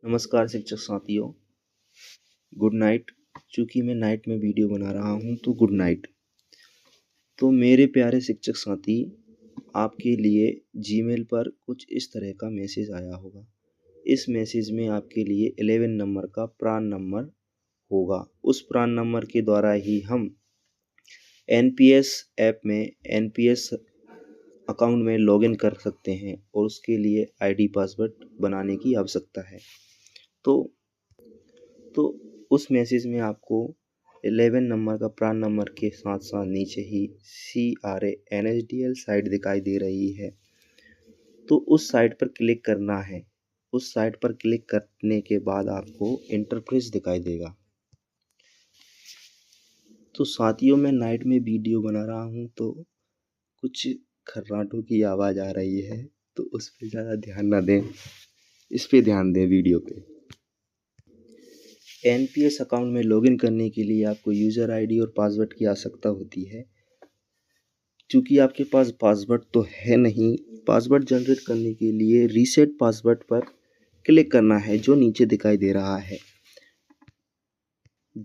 नमस्कार शिक्षक साथियों, गुड नाइट। चूँकि मैं नाइट में वीडियो बना रहा हूँ तो गुड नाइट। तो मेरे प्यारे शिक्षक साथी, आपके लिए जीमेल पर कुछ इस तरह का मैसेज आया होगा। इस मैसेज में आपके लिए 11 नंबर का प्रान नंबर होगा। उस प्रान नंबर के द्वारा ही हम एनपीएस ऐप में एनपीएस अकाउंट में लॉगिन कर सकते हैं और उसके लिए आईडी पासवर्ड बनाने की आवश्यकता है। तो उस मैसेज में आपको 11 नंबर का प्रान नंबर के साथ साथ नीचे ही CRANSDL साइट दिखाई दे रही है। तो उस साइट पर क्लिक करना है। उस साइट पर क्लिक करने के बाद आपको इंटरफेस दिखाई देगा। तो साथियों, मैं नाइट में वीडियो बना रहा हूँ तो कुछ खर्राटों की आवाज़ आ रही है, तो उस पर ज़्यादा ध्यान ना दें, इस पे ध्यान दें वीडियो पे। एनपीएस अकाउंट में लॉगिन करने के लिए आपको यूज़र आईडी और पासवर्ड की आवश्यकता होती है। चूँकि आपके पास पासवर्ड तो है नहीं, पासवर्ड जनरेट करने के लिए रीसेट पासवर्ड पर क्लिक करना है जो नीचे दिखाई दे रहा है।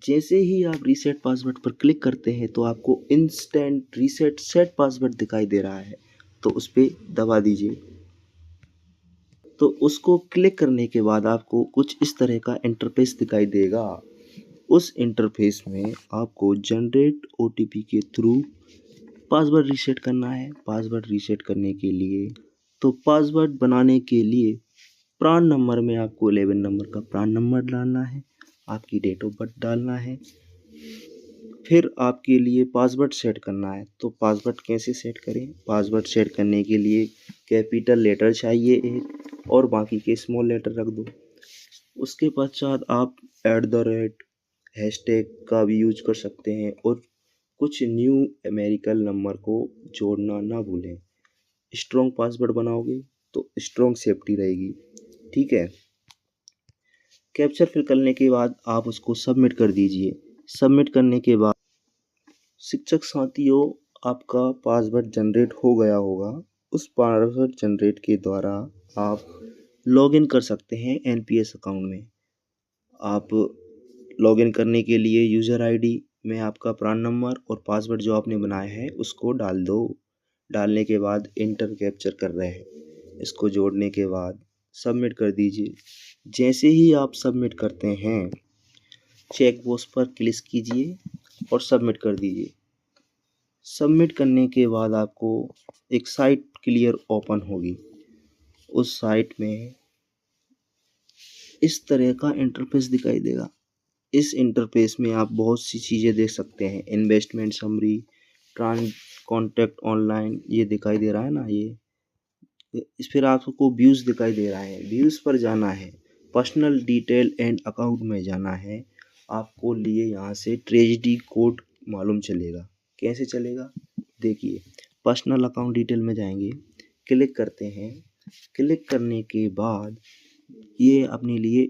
जैसे ही आप रीसेट पासवर्ड पर क्लिक करते हैं तो आपको इंस्टेंट रीसेट सेट पासवर्ड दिखाई दे रहा है, तो उस पर दबा दीजिए। तो उसको क्लिक करने के बाद आपको कुछ इस तरह का इंटरफेस दिखाई देगा। उस इंटरफेस में आपको जनरेट ओटीपी के थ्रू पासवर्ड रीसेट करना है। पासवर्ड रीसेट करने के लिए पासवर्ड बनाने के लिए प्रान नंबर में आपको 11 नंबर का प्रान नंबर डालना है, आपकी डेट ऑफ बर्थ डालना है, फिर आपके लिए पासवर्ड सेट करना है। तो पासवर्ड कैसे सेट करें? पासवर्ड सेट करने के लिए कैपिटल लेटर चाहिए एक और बाकी के स्मॉल लेटर रख दो। उसके पश्चात आप @ हैशटैग का भी यूज कर सकते हैं और कुछ न्यू अमेरिकन नंबर को जोड़ना ना भूलें। स्ट्रॉन्ग पासवर्ड बनाओगे तो स्ट्रॉन्ग सेफ्टी रहेगी, ठीक है। कैप्चर फिल करने के बाद आप उसको सबमिट कर दीजिए। सबमिट करने के बाद शिक्षक साथियों, आपका पासवर्ड जनरेट हो गया होगा। उस पासवर्ड जनरेट के द्वारा आप लॉगिन कर सकते हैं एनपीएस अकाउंट में। आप लॉगिन करने के लिए यूज़र आईडी में आपका प्रान नंबर और पासवर्ड जो आपने बनाया है उसको डाल दो। डालने के बाद इंटर कैप्चर कर रहे हैं, इसको जोड़ने के बाद सबमिट कर दीजिए। जैसे ही आप सबमिट करते हैं, चेक बॉक्स पर क्लिक कीजिए और सबमिट कर दीजिए। सबमिट करने के बाद आपको एक साइट क्लियर ओपन होगी। उस साइट में इस तरह का इंटरफेस दिखाई देगा। इस इंटरफेस में आप बहुत सी चीज़ें देख सकते हैं। Investment summary, trans contact online, ये दिखाई दे रहा है ना, ये इस फिर आपको व्यूज़ दिखाई दे रहा है। व्यूज़ पर जाना है, पर्सनल डिटेल एंड अकाउंट में जाना है। आपको लिए यहाँ से ट्रेजडी कोड मालूम चलेगा। कैसे चलेगा? देखिए, पर्सनल अकाउंट डिटेल में जाएंगे, क्लिक करते हैं। क्लिक करने के बाद ये अपने लिए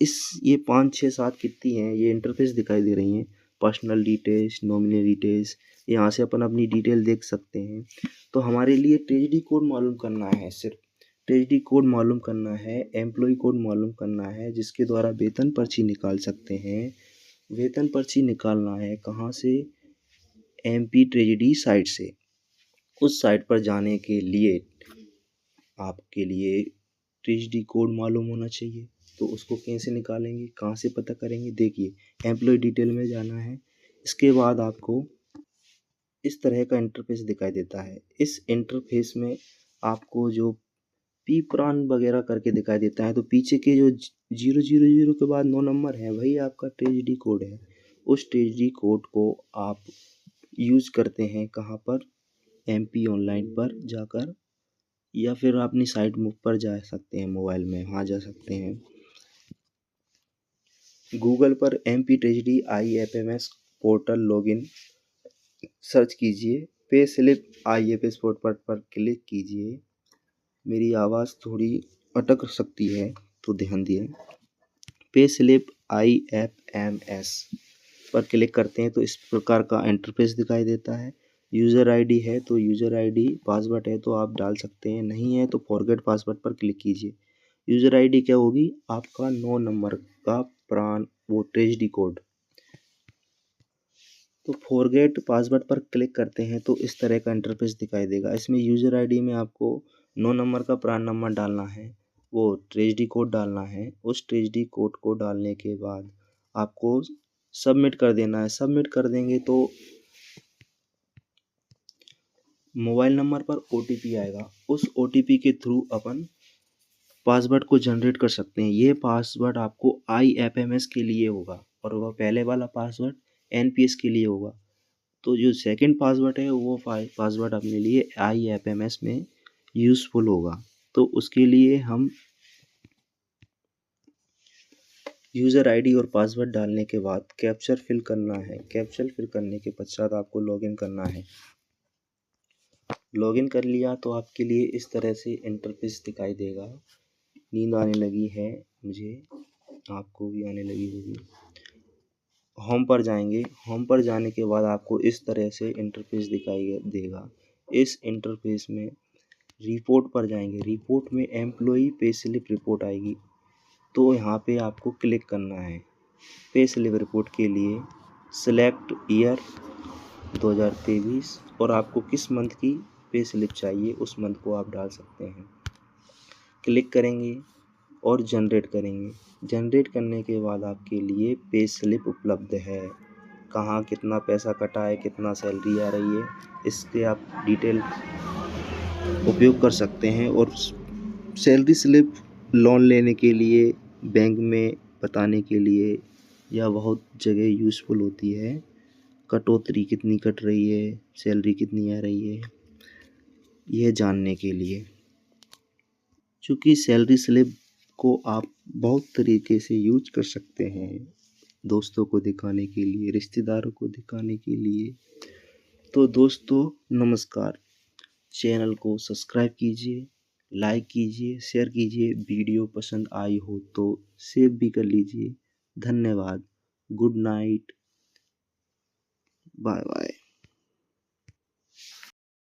ये 5 6 7 कितनी हैं ये इंटरफेस दिखाई दे रही हैं। पर्सनल डिटेल्स, नॉमिनी डिटेल्स, यहाँ से अपन अपनी डिटेल देख सकते हैं। तो हमारे लिए ट्रेजडी कोड मालूम करना है। सिर्फ ट्रेजडी कोड मालूम करना है, एम्प्लॉय कोड मालूम करना है, जिसके द्वारा वेतन पर्ची निकाल सकते हैं। वेतन पर्ची निकालना है कहाँ से? MP ट्रेजडी साइट से। उस साइट पर जाने के लिए आपके लिए ट्रेजडी कोड मालूम होना चाहिए। तो उसको कैसे निकालेंगे, कहाँ से पता करेंगे? देखिए, एम्प्लॉय डिटेल में जाना है। इसके बाद आपको इस तरह का इंटरफेस दिखाई देता है। इस इंटरफेस में आपको जो पी प्रान वगैरह करके दिखाई देता है, तो पीछे के जो 000 के बाद 9 नंबर है वही आपका ट्रेजडी कोड है। उस ट्रेजडी कोड को आप यूज करते हैं कहाँ पर? MP ऑनलाइन पर जाकर, या फिर अपनी साइट पर जा सकते हैं, मोबाइल में वहाँ जा सकते हैं। गूगल पर MP tragedy IFMS portal login search कीजिए। पे स्लिप IFS पोर्टल पर क्लिक कीजिए। मेरी आवाज़ थोड़ी अटक सकती है तो ध्यान दिए। पे स्लिप IFMS पर क्लिक करते हैं तो इस प्रकार का इंटरफेस दिखाई देता है। यूज़र आईडी है तो यूज़र आईडी, पासवर्ड है तो आप डाल सकते हैं, नहीं है तो फॉरगेट पासवर्ड पर क्लिक कीजिए। यूज़र आईडी क्या होगी, आपका 9 नंबर का प्रान वो ट्रेजडी कोड। तो फॉरगेट पासवर्ड पर क्लिक करते हैं तो इस तरह का इंटरफेस दिखाई देगा। इसमें यूज़र आईडी में आपको 9 नंबर का प्रान नंबर डालना है, वो ट्रेजडी कोड डालना है। उस ट्रेजडी कोड को डालने के बाद आपको सबमिट कर देना है। सबमिट कर देंगे तो मोबाइल नंबर पर ओटीपी आएगा। उस ओटीपी के थ्रू अपन पासवर्ड को जनरेट कर सकते हैं। ये पासवर्ड आपको IFMS के लिए होगा और वह पहले वाला पासवर्ड NPS के लिए होगा। तो जो सेकंड पासवर्ड है वो पासवर्ड अपने लिए IFMS में यूज़फुल होगा। तो उसके लिए हम यूज़र आईडी और पासवर्ड डालने के बाद कैप्चर फिल करना है। कैप्चर फिल करने के पश्चात आपको लॉगिन करना है। लॉगिन कर लिया तो आपके लिए इस तरह से इंटरफेस दिखाई देगा। नींद आने लगी है मुझे, आपको भी आने लगी होगी। होम पर जाएंगे। होम पर जाने के बाद आपको इस तरह से इंटरफेस दिखाई देगा। इस इंटरफेस में रिपोर्ट पर जाएंगे। रिपोर्ट में एम्प्लॉई पे स्लिप रिपोर्ट आएगी, तो यहाँ पे आपको क्लिक करना है। पे स्लिप रिपोर्ट के लिए सेलेक्ट ईयर 2023 और आपको किस मंथ की पे स्लिप चाहिए उस मंथ को आप डाल सकते हैं। क्लिक करेंगे और जनरेट करेंगे। जनरेट करने के बाद आपके लिए पे स्लिप उपलब्ध है। कहाँ कितना पैसा कटा है, कितना सैलरी आ रही है, इसके आप डिटेल उपयोग कर सकते हैं। और सैलरी स्लिप लोन लेने के लिए, बैंक में बताने के लिए या बहुत जगह यूज़फुल होती है। कटौती कितनी कट रही है, सैलरी कितनी आ रही है, यह जानने के लिए। चूँकि सैलरी स्लिप को आप बहुत तरीके से यूज कर सकते हैं, दोस्तों को दिखाने के लिए, रिश्तेदारों को दिखाने के लिए। तो दोस्तों नमस्कार, चैनल को सब्सक्राइब कीजिए, लाइक कीजिए, शेयर कीजिए। वीडियो पसंद आई हो तो सेव भी कर लीजिए। धन्यवाद। Good night. Bye bye.